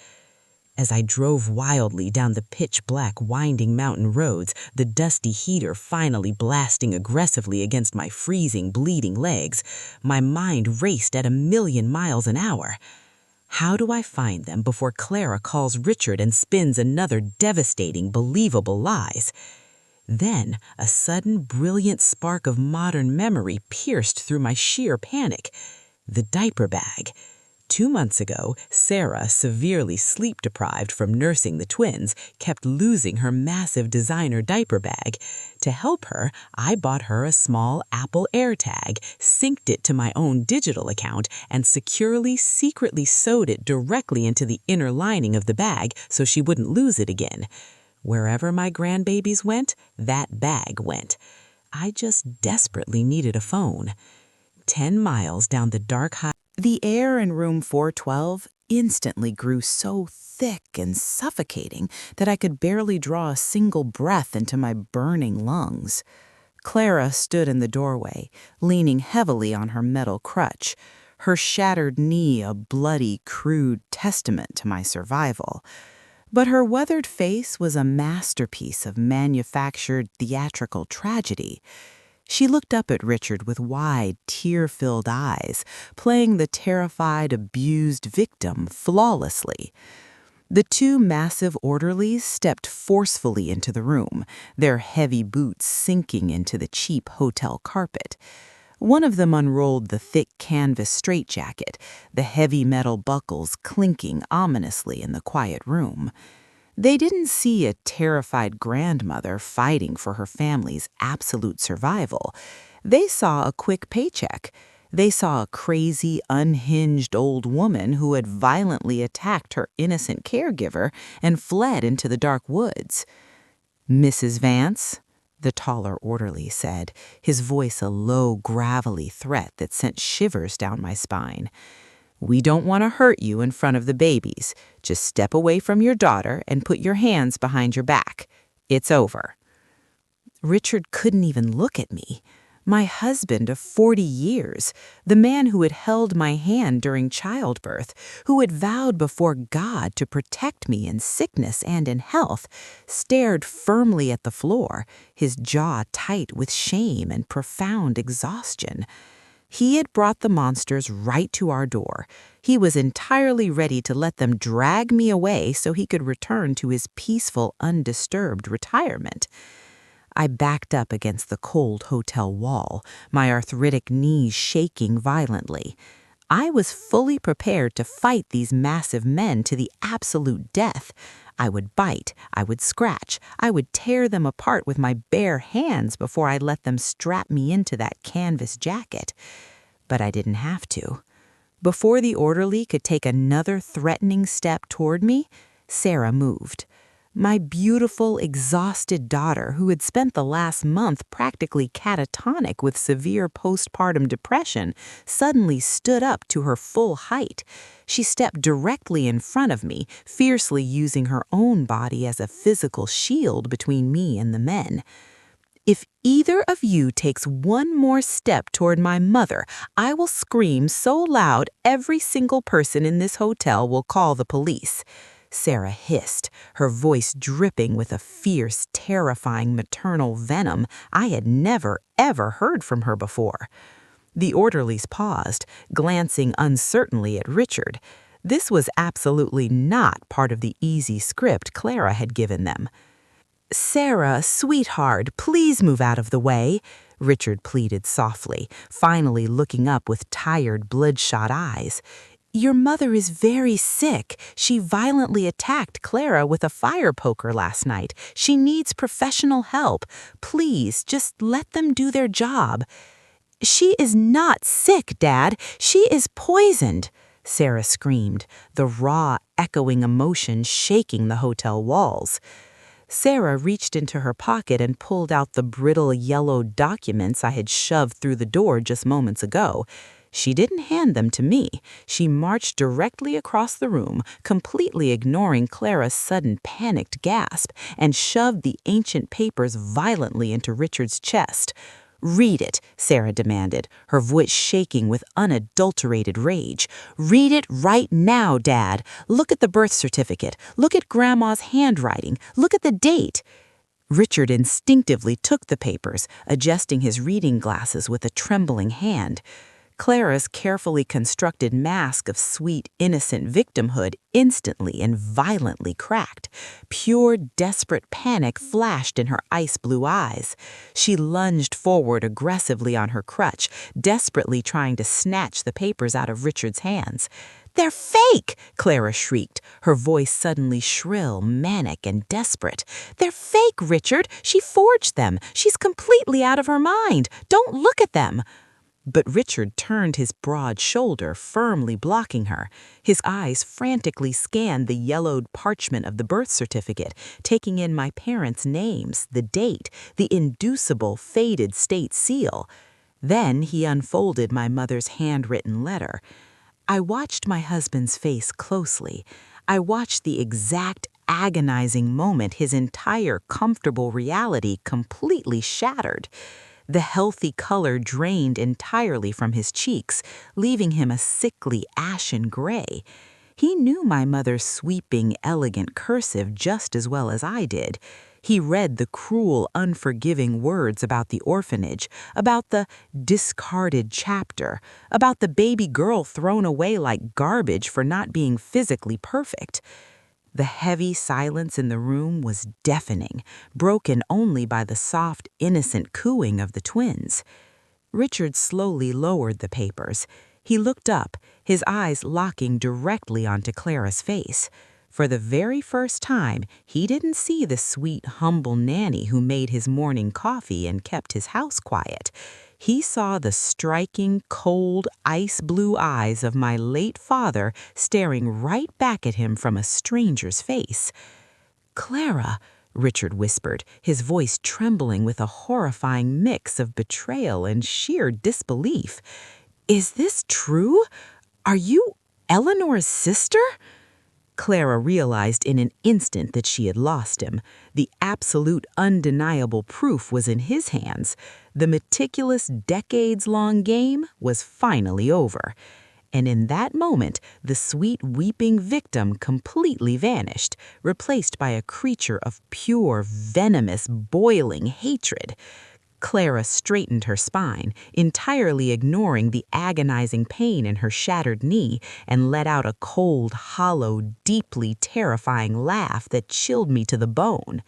As I drove wildly down the pitch-black, winding mountain roads, the dusty heater finally blasting aggressively against my freezing, bleeding legs, my mind raced at 1,000,000 miles an hour. How do I find them before Clara calls Richard and spins another devastating, believable lies? Then, a sudden, brilliant spark of modern memory pierced through my sheer panic. The diaper bag. 2 months ago, Sarah, severely sleep-deprived from nursing the twins, kept losing her massive designer diaper bag. To help her, I bought her a small Apple AirTag, synced it to my own digital account, and securely, secretly sewed it directly into the inner lining of the bag so she wouldn't lose it again. Wherever my grandbabies went, that bag went. I just desperately needed a phone. 10 miles down the dark highway. The air in room 412 instantly grew so thick and suffocating that I could barely draw a single breath into my burning lungs. Clara stood in the doorway, leaning heavily on her metal crutch, her shattered knee a bloody, crude testament to my survival. But her weathered face was a masterpiece of manufactured theatrical tragedy. She looked up at Richard with wide, tear-filled eyes, playing the terrified, abused victim flawlessly. The 2 massive orderlies stepped forcefully into the room, their heavy boots sinking into the cheap hotel carpet. One of them unrolled the thick canvas straitjacket, the heavy metal buckles clinking ominously in the quiet room. They didn't see a terrified grandmother fighting for her family's absolute survival. They saw a quick paycheck. They saw a crazy, unhinged old woman who had violently attacked her innocent caregiver and fled into the dark woods. "Mrs. Vance," the taller orderly said, his voice a low, gravelly threat that sent shivers down my spine. "We don't want to hurt you in front of the babies. Just step away from your daughter and put your hands behind your back. It's over." Richard couldn't even look at me. My husband of 40 years, the man who had held my hand during childbirth, who had vowed before God to protect me in sickness and in health, stared firmly at the floor, his jaw tight with shame and profound exhaustion. He had brought the monsters right to our door. He was entirely ready to let them drag me away so he could return to his peaceful, undisturbed retirement. I backed up against the cold hotel wall, my arthritic knees shaking violently. I was fully prepared to fight these massive men to the absolute death. I would bite, I would scratch, I would tear them apart with my bare hands before I let them strap me into that canvas jacket. But I didn't have to. Before the orderly could take another threatening step toward me, Sarah moved. My beautiful, exhausted daughter, who had spent the last month practically catatonic with severe postpartum depression, suddenly stood up to her full height. She stepped directly in front of me, fiercely using her own body as a physical shield between me and the men. If either of you takes one more step toward my mother, I will scream so loud every single person in this hotel will call the police. Sarah hissed, her voice dripping with a fierce, terrifying maternal venom I had never, ever heard from her before. The orderlies paused, glancing uncertainly at Richard. This was absolutely not part of the easy script Clara had given them. "Sarah, sweetheart, please move out of the way," Richard pleaded softly, finally looking up with tired, bloodshot eyes. "Your mother is very sick. She violently attacked Clara with a fire poker last night. She needs professional help. Please, just let them do their job." "She is not sick, Dad. She is poisoned," Sarah screamed, the raw, echoing emotion shaking the hotel walls. Sarah reached into her pocket and pulled out the brittle yellow documents I had shoved through the door just moments ago. She didn't hand them to me. She marched directly across the room, completely ignoring Clara's sudden panicked gasp, and shoved the ancient papers violently into Richard's chest. "Read it," Sarah demanded, her voice shaking with unadulterated rage. "Read it right now, Dad. Look at the birth certificate. Look at Grandma's handwriting. Look at the date." Richard instinctively took the papers, adjusting his reading glasses with a trembling hand. Clara's carefully constructed mask of sweet, innocent victimhood instantly and violently cracked. Pure, desperate panic flashed in her ice-blue eyes. She lunged forward aggressively on her crutch, desperately trying to snatch the papers out of Richard's hands. "They're fake!" Clara shrieked, her voice suddenly shrill, manic, and desperate. "They're fake, Richard! She forged them! She's completely out of her mind! Don't look at them!" But Richard turned his broad shoulder, firmly blocking her. His eyes frantically scanned the yellowed parchment of the birth certificate, taking in my parents' names, the date, the inducible, faded state seal. Then he unfolded my mother's handwritten letter. I watched my husband's face closely. I watched the exact agonizing moment his entire comfortable reality completely shattered. The healthy color drained entirely from his cheeks, leaving him a sickly ashen gray. He knew my mother's sweeping, elegant cursive just as well as I did. He read the cruel, unforgiving words about the orphanage, about the discarded chapter, about the baby girl thrown away like garbage for not being physically perfect. The heavy silence in the room was deafening, broken only by the soft, innocent cooing of the twins. Richard slowly lowered the papers. He looked up, his eyes locking directly onto Clara's face. For the very first time, he didn't see the sweet, humble nanny who made his morning coffee and kept his house quiet. He saw the striking, cold, ice-blue eyes of my late father staring right back at him from a stranger's face. "Clara," Richard whispered, his voice trembling with a horrifying mix of betrayal and sheer disbelief. "Is this true? Are you Eleanor's sister?" Clara realized in an instant that she had lost him. The absolute, undeniable proof was in his hands. The meticulous, decades-long game was finally over. And in that moment, the sweet, weeping victim completely vanished, replaced by a creature of pure, venomous, boiling hatred. Clara straightened her spine, entirely ignoring the agonizing pain in her shattered knee, and let out a cold, hollow, deeply terrifying laugh that chilled me to the bone.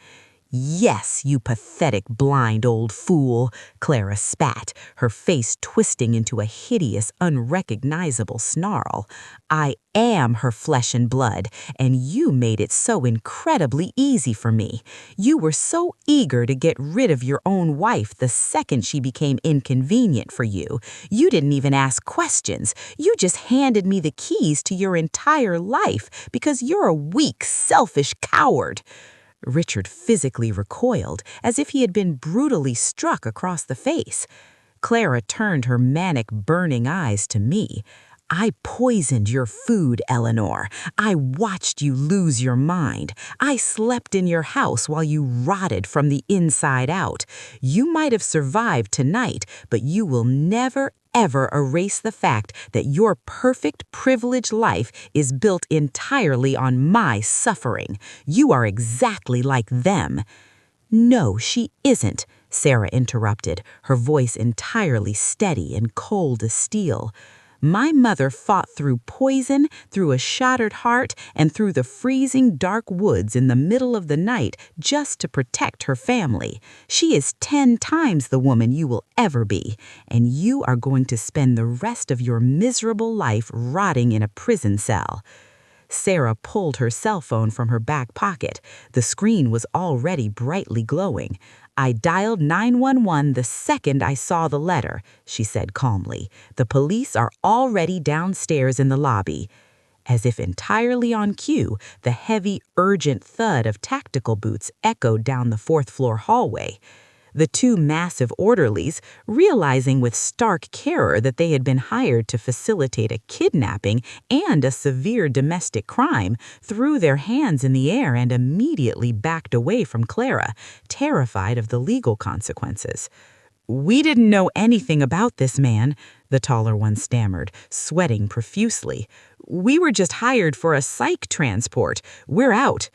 "Yes, you pathetic, blind old fool," Clara spat, her face twisting into a hideous, unrecognizable snarl. "I am her flesh and blood, and you made it so incredibly easy for me. You were so eager to get rid of your own wife the second she became inconvenient for you. You didn't even ask questions. You just handed me the keys to your entire life because you're a weak, selfish coward." Richard physically recoiled, as if he had been brutally struck across the face. Clara turned her manic, burning eyes to me. I poisoned your food, Eleanor. I watched you lose your mind. I slept in your house while you rotted from the inside out. You might have survived tonight, but you will never, ever erase the fact that your perfect, privileged life is built entirely on my suffering. You are exactly like them. No, she isn't, Sarah interrupted, her voice entirely steady and cold as steel. My mother fought through poison, through a shattered heart, and through the freezing dark woods in the middle of the night just to protect her family. She is 10 times the woman you will ever be, and you are going to spend the rest of your miserable life rotting in a prison cell. Sarah pulled her cell phone from her back pocket. The screen was already brightly glowing. I dialed 911 the second I saw the letter, she said calmly. The police are already downstairs in the lobby. As if entirely on cue, the heavy, urgent thud of tactical boots echoed down the fourth-floor hallway. The two massive orderlies, realizing with stark terror that they had been hired to facilitate a kidnapping and a severe domestic crime, threw their hands in the air and immediately backed away from Clara, terrified of the legal consequences. "We didn't know anything about this man," the taller one stammered, sweating profusely. "We were just hired for a psych transport. We're out."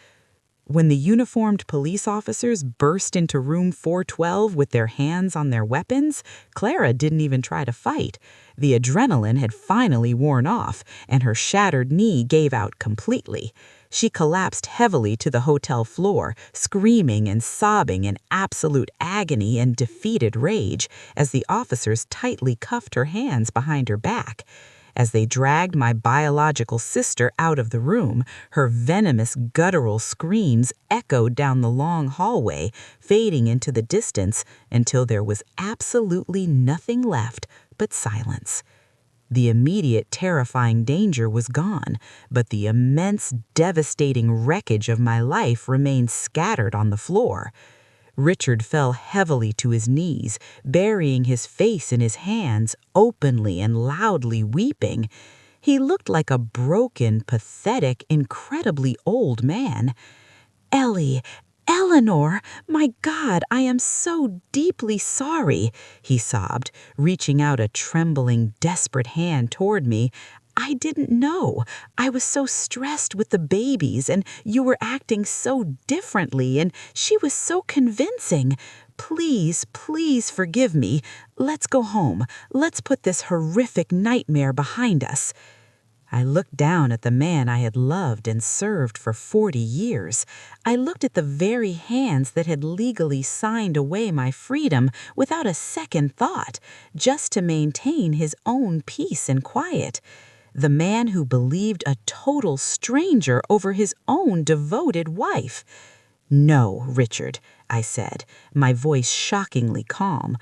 When the uniformed police officers burst into room 412 with their hands on their weapons, Clara didn't even try to fight. The adrenaline had finally worn off, and her shattered knee gave out completely. She collapsed heavily to the hotel floor, screaming and sobbing in absolute agony and defeated rage as the officers tightly cuffed her hands behind her back. As they dragged my biological sister out of the room, her venomous, guttural screams echoed down the long hallway, fading into the distance until there was absolutely nothing left but silence. The immediate terrifying danger was gone, but the immense, devastating wreckage of my life remained scattered on the floor. Richard fell heavily to his knees, burying his face in his hands, openly and loudly weeping. He looked like a broken, pathetic, incredibly old man. "Ellie, Eleanor, my God, I am so deeply sorry," he sobbed, reaching out a trembling, desperate hand toward me. "I didn't know. I was so stressed with the babies, and you were acting so differently, and she was so convincing. Please, please forgive me. Let's go home. Let's put this horrific nightmare behind us." I looked down at the man I had loved and served for 40 years. I looked at the very hands that had legally signed away my freedom without a second thought, just to maintain his own peace and quiet. The man who believed a total stranger over his own devoted wife. "No, Richard," I said, my voice shockingly calm,